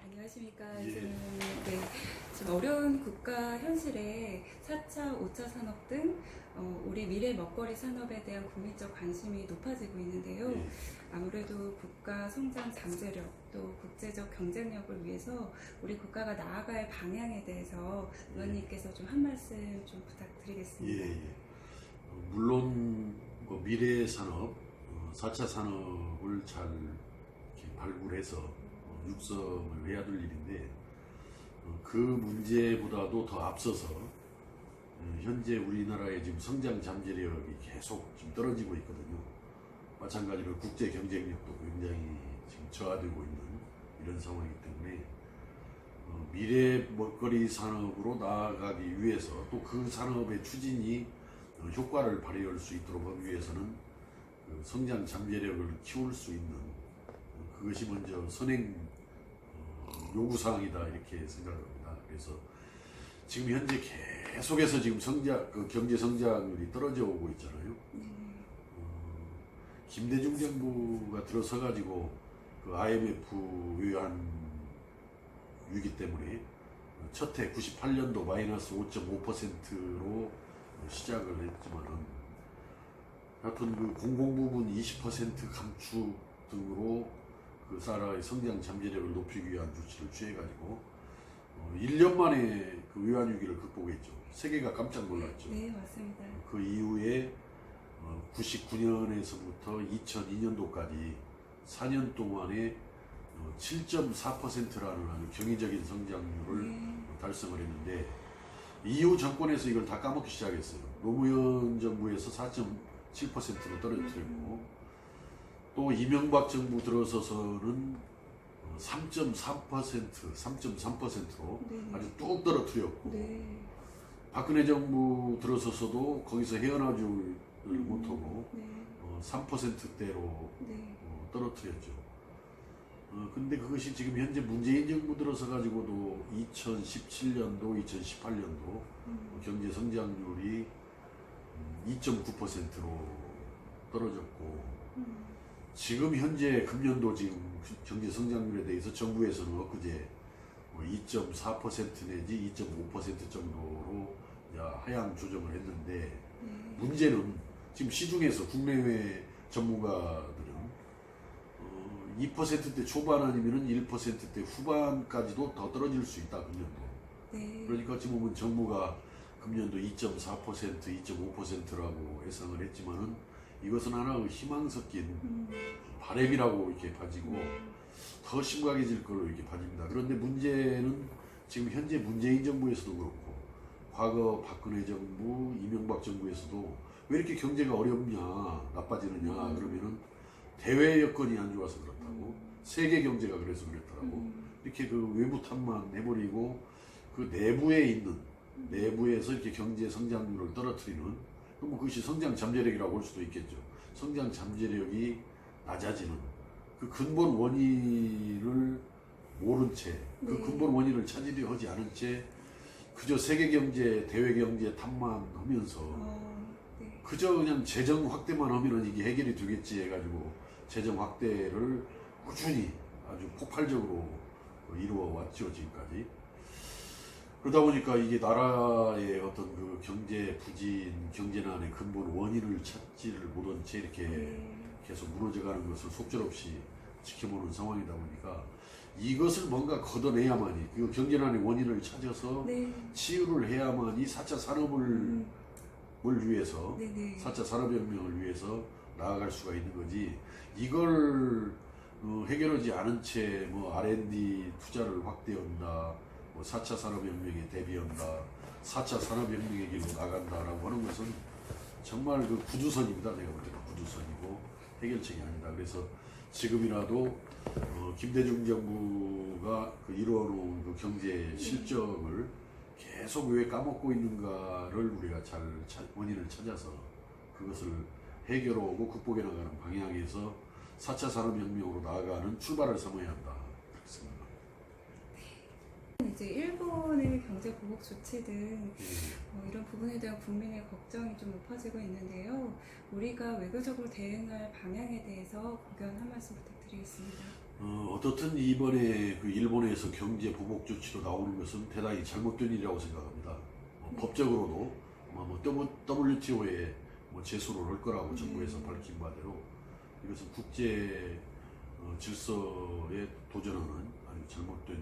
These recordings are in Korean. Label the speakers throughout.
Speaker 1: 안녕하십니까.
Speaker 2: 예.
Speaker 1: 저는 지금 어려운 국가 현실에 4차, 5차 산업 등 우리 미래 먹거리 산업에 대한 국민적 관심이 높아지고 있는데요.
Speaker 2: 예.
Speaker 1: 아무래도 국가 성장 잠재력 또 국제적 경쟁력을 위해서 우리 국가가 나아갈 방향에 대해서 의원님께서 좀 한 말씀 좀 부탁드리겠습니다.
Speaker 2: 예. 물론 뭐 미래 산업, 4차 산업을 잘 이렇게 발굴해서 육성을 해야 될 일인데 그 문제보다도 더 앞서서 현재 우리나라의 지금 성장 잠재력이 계속 지금 떨어지고 있거든요. 마찬가지로 국제 경쟁력도 굉장히 지금 저하되고 있는 이런 상황이기 때문에 미래 먹거리 산업으로 나아가기 위해서 또 그 산업의 추진이 효과를 발휘할 수 있도록 하기 위해서는 그 성장 잠재력을 키울 수 있는 그것이 먼저 선행 요구사항이다 이렇게 생각합니다. 그래서 지금 현재 계속해서 지금 경제 성장률이 떨어져 오고 있잖아요. 김대중 정부가 들어서 가지고 그 IMF 외환 위기 때문에 첫 해 98년도 마이너스 5.5%로 시작을 했지만은 하여튼 그 공공 부분 20% 감축 등으로 그 나라의 성장 잠재력을 높이기 위한 조치를 취해가지고 1년 만에 그 외환 위기를 극복했죠. 세계가 깜짝 놀랐죠.
Speaker 1: 네, 맞습니다.
Speaker 2: 그 이후에 99년에서부터 2002년도까지 4년 동안에 7.4%라는 아주 경이적인 성장률을 달성을 했는데 이후 정권에서 이걸 다 까먹기 시작했어요. 노무현 정부에서 4.7%로 떨어뜨렸고 또 이명박 정부 들어서서는 3.3%로 아주 뚝 떨어뜨렸고 박근혜 정부 들어서서도 거기서 헤어나오지를 못하고 3%대로 떨어뜨렸죠. 근데 그것이 지금 현재 문재인 정부 들어서 가지고도 2017년도, 2018년도 경제 성장률이 2.9%로 떨어졌고 지금 현재 금년도 지금 경제 성장률에 대해서 정부에서는 엊그제 2.4% 내지 2.5% 정도로 하향 조정을 했는데 문제는 지금 시중에서 국내외 전문가들은 2%대 초반 아니면 1%대 후반까지도 더 떨어질 수 있다 금년도. 그러니까 지금 보면 정부가 금년도 2.4%, 2.5%라고 예상을 했지만은 이것은 하나의 희망 섞인 바램이라고 이렇게 봐지고 더 심각해질 걸로 이렇게 봐집니다. 그런데 문제는 지금 현재 문재인 정부에서도 그렇고 과거 박근혜 정부, 이명박 정부에서도 왜 이렇게 경제가 어렵냐, 나빠지느냐 그러면은 대외 여건이 안 좋아서 그렇다고, 세계 경제가 그래서 그렇더라고. 이렇게 그 외부 탓만 해버리고 그 내부에서 이렇게 경제 성장률을 떨어뜨리는, 그럼 그것이 성장 잠재력이라고 볼 수도 있겠죠. 성장 잠재력이 낮아지는 그 근본 원인을 모른 채, 그 근본 원인을 찾으려 하지 않은 채 그저 세계 경제, 대외 경제 탓만 하면서 그저 그냥 재정 확대만 하면은 이게 해결이 되겠지 해가지고 재정 확대를 꾸준히 아주 폭발적으로 이루어 왔죠, 지금까지. 그러다 보니까 이게 나라의 어떤 그 경제 부진, 경제난의 근본 원인을 찾지를 못한 채 이렇게 계속 무너져가는 것을 속절없이 지켜보는 상황이다 보니까 이것을 뭔가 걷어내야만이, 그 경제난의 원인을 찾아서 치유를 해야만이 4차 산업을 위해서, 4차 산업혁명을 위해서 나아갈 수가 있는 거지. 이걸 해결하지 않은 채 뭐 R&D 투자를 확대한다, 뭐 4차 산업혁명에 대비한다, 4차 산업혁명의 길로 나간다라고 하는 것은 정말 그 구두선입니다. 내가 볼 때는 구두선이고 해결책이 아니다. 그래서 지금이라도 김대중 정부가 그 이루어놓은 그 경제 실적을 계속 왜 까먹고 있는가를 우리가 잘 원인을 찾아서 그것을 해결하고 극복해 나가는 방향에서 4차 산업혁명으로 나아가는 출발을 삼아야 한다. 그렇습니다.
Speaker 1: 이제 일본의 경제 보복 조치 등 이런 부분에 대한 국민의 걱정이 좀 높아지고 있는데요. 우리가 외교적으로 대응할 방향에 대해서 고견 한 말씀 부탁드리겠습니다.
Speaker 2: 어떻든 이번에 그 일본에서 경제 보복 조치로 나오는 것은 대단히 잘못된 일이라고 생각합니다. 법적으로도 뭐 WTO에 뭐 제소를 할 거라고 정부에서 밝힌 바대로 이것은 국제 질서에 도전하는 아주 잘못된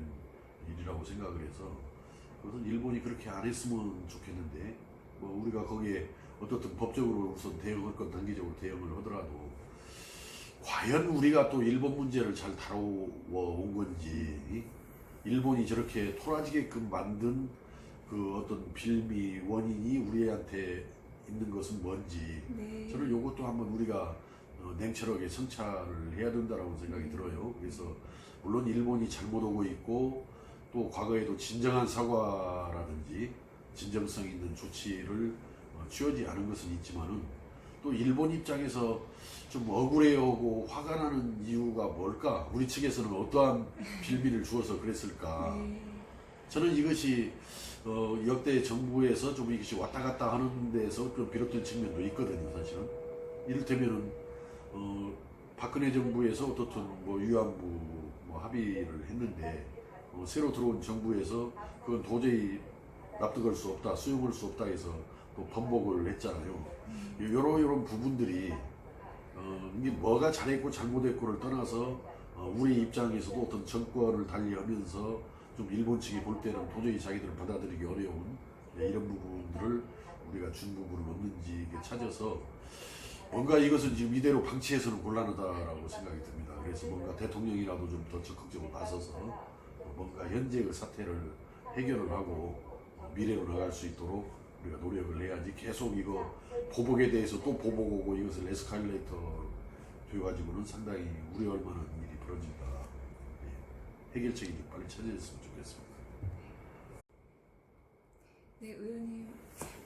Speaker 2: 일이라고 생각을 해서 그것은 일본이 그렇게 안 했으면 좋겠는데 뭐 우리가 거기에 어떻든 법적으로 우선 대응할 건 단계적으로 대응을 하더라도 과연 우리가 또 일본 문제를 잘 다뤄온 건지 일본이 저렇게 토라지게끔 만든 그 어떤 빌미 원인이 우리한테 있는 것은 뭔지
Speaker 1: 네.
Speaker 2: 저는 이것도 한번 우리가 냉철하게 성찰을 해야 된다라고 생각이 들어요. 그래서 물론 일본이 잘못 오고 있고 또 과거에도 진정한 사과라든지 진정성 있는 조치를 취하지 않은 것은 있지만은 또 일본 입장에서 좀 억울해하고 화가 나는 이유가 뭘까? 우리 측에서는 어떠한 빌미를 주어서 그랬을까?
Speaker 1: 네.
Speaker 2: 저는 이것이 역대 정부에서 좀 이것이 왔다 갔다 하는 데서 좀 비롯된 측면도 있거든요, 사실은. 이를테면은 박근혜 정부에서 어떻든 뭐 위안부 뭐 합의를 했는데 새로 들어온 정부에서 그건 도저히 납득할 수 없다, 수용할 수 없다 해서 또 번복을 했잖아요. 이런 부분들이 이게 뭐가 잘했고 잘못했고를 떠나서 우리 입장에서도 어떤 정권을 달리하면서 좀 일본 측이 볼 때는 도저히 자기들을 받아들이기 어려운 이런 부분들을 우리가 준 부분은 없는지 찾아서 뭔가 이것은 지금 이대로 방치해서는 곤란하다라고 생각이 듭니다. 그래서 뭔가 대통령이라도 좀 더 적극적으로 나서서 뭔가 현재의 사태를 해결을 하고 미래로 나갈 수 있도록 우리가 노력을 해야지 계속 이거 보복에 대해서 또 보복 오고 이것을 에스컬레이터 돼가지고는 상당히 우려할 만한 일이 벌어진다. 해결책이 빨리 찾아졌으면 좋겠습니다.
Speaker 1: 네, 의원님,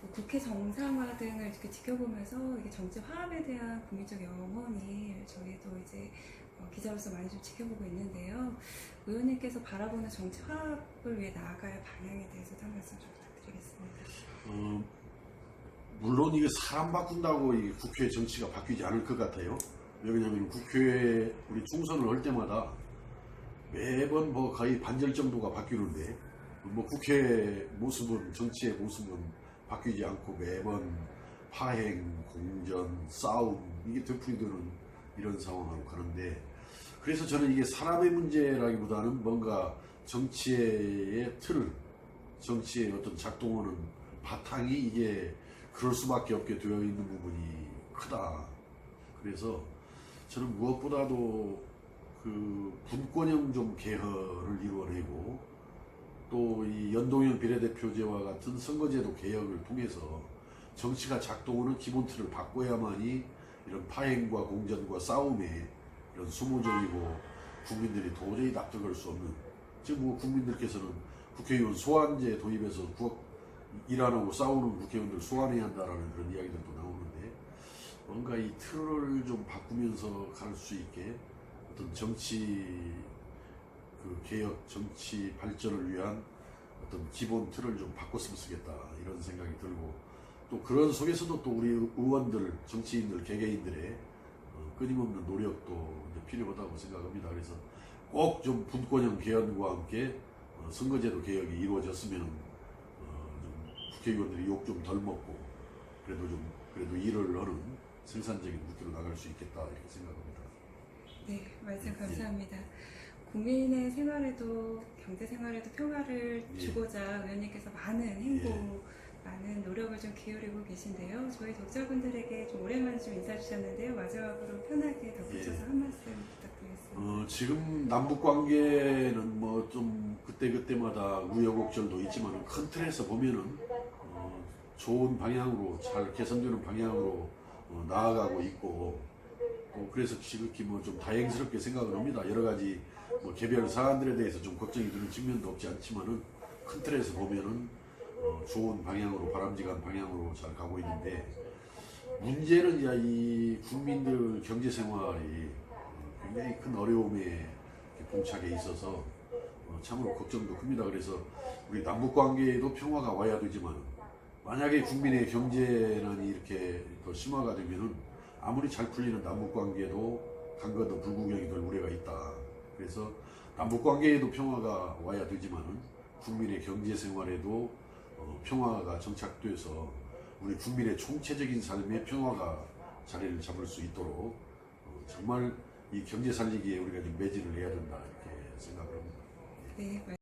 Speaker 1: 뭐 국회 정상화 등을 이렇게 지켜보면서 이게 정치 화합에 대한 국민적 염원이 저희도 이제 기자로서 많이 좀 지켜보고 있는데요. 의원님께서 바라보는 정치 화합을 위해 나아갈 방향에 대해서도 한 말씀 좀 부탁드리겠습니다.
Speaker 2: 물론 이게 사람 바꾼다고 이 국회 정치가 바뀌지 않을 것 같아요. 왜냐하면 국회에 우리 총선을 할 때마다 매번 뭐 거의 반절 정도가 바뀌는데 뭐 국회 모습은 정치의 모습은 바뀌지 않고 매번 파행, 공전, 싸움 이게 되풀이되는 이런 상황으로 가는데 그래서 저는 이게 사람의 문제라기보다는 뭔가 정치의 틀, 정치의 어떤 작동하는 바탕이 이게 그럴 수밖에 없게 되어 있는 부분이 크다. 그래서 저는 무엇보다도 그 분권형 좀 개헌을 이루어내고 또 이 연동형 비례대표제와 같은 선거제도 개혁을 통해서 정치가 작동하는 기본 틀을 바꿔야만이 이런 파행과 공전과 싸움에 이런 소모적이고 국민들이 도저히 납득할 수 없는 지금 뭐 국민들께서는 국회의원 소환제 도입해서 일 안 하고 싸우는 국회의원들 소환해야 한다라는 그런 이야기들도 나오는데 뭔가 이 틀을 좀 바꾸면서 갈 수 있게 어떤 정치 그 개혁, 정치 발전을 위한 어떤 기본 틀을 좀 바꿨으면 쓰겠다 이런 생각이 들고 또 그런 속에서도 또 우리 의원들, 정치인들, 개개인들의 끊임없는 노력도 이제 필요하다고 생각합니다. 그래서 꼭 좀 분권형 개헌과 함께 선거제도 개혁이 이루어졌으면 좀 국회의원들이 욕 좀 덜 먹고 그래도 일을 하는 생산적인 국회로 나갈 수 있겠다 이렇게 생각합니다.
Speaker 1: 네, 말씀 감사합니다. 국민의 생활에도 경제 생활에도 평화를 주고자 의원님께서 많은 행보, 많은 노력을 좀 기울이고 계신데요. 저희 독자분들에게 좀 오랜만에 좀 인사 주셨는데요. 마지막으로 편하게 덧붙여서 한 말씀 부탁드리겠습니다.
Speaker 2: 지금 남북 관계는 뭐 좀 그때마다 우여곡절도 있지만 큰 틀에서 보면은 좋은 방향으로 잘 개선되는 방향으로 나아가고 있고 또 그래서 지극히 뭐 좀 다행스럽게 생각을 합니다. 여러 가지 뭐 개별 사안들에 대해서 좀 걱정이 드는 측면도 없지 않지만은 큰 틀에서 보면은 좋은 방향으로 바람직한 방향으로 잘 가고 있는데 문제는 이제 이 국민들 경제 생활이 굉장히 큰 어려움에 봉착해 있어서 참으로 걱정도 큽니다. 그래서 우리 남북 관계에도 평화가 와야 되지만 만약에 국민의 경제난이 이렇게 더 심화가 되면은 아무리 잘 풀리는 남북 관계도 강건도 불구경이 될 우려가 있다. 그래서 그래서 남북 관계에도 평화가 와야 되지만은 국민의 경제 생활에도 평화가 정착돼서 우리 국민의 총체적인 삶의 평화가 자리를 잡을 수 있도록 정말 이 경제 살리기에 우리가 좀 매진을 해야 된다 이렇게 생각을 합니다.
Speaker 1: 네,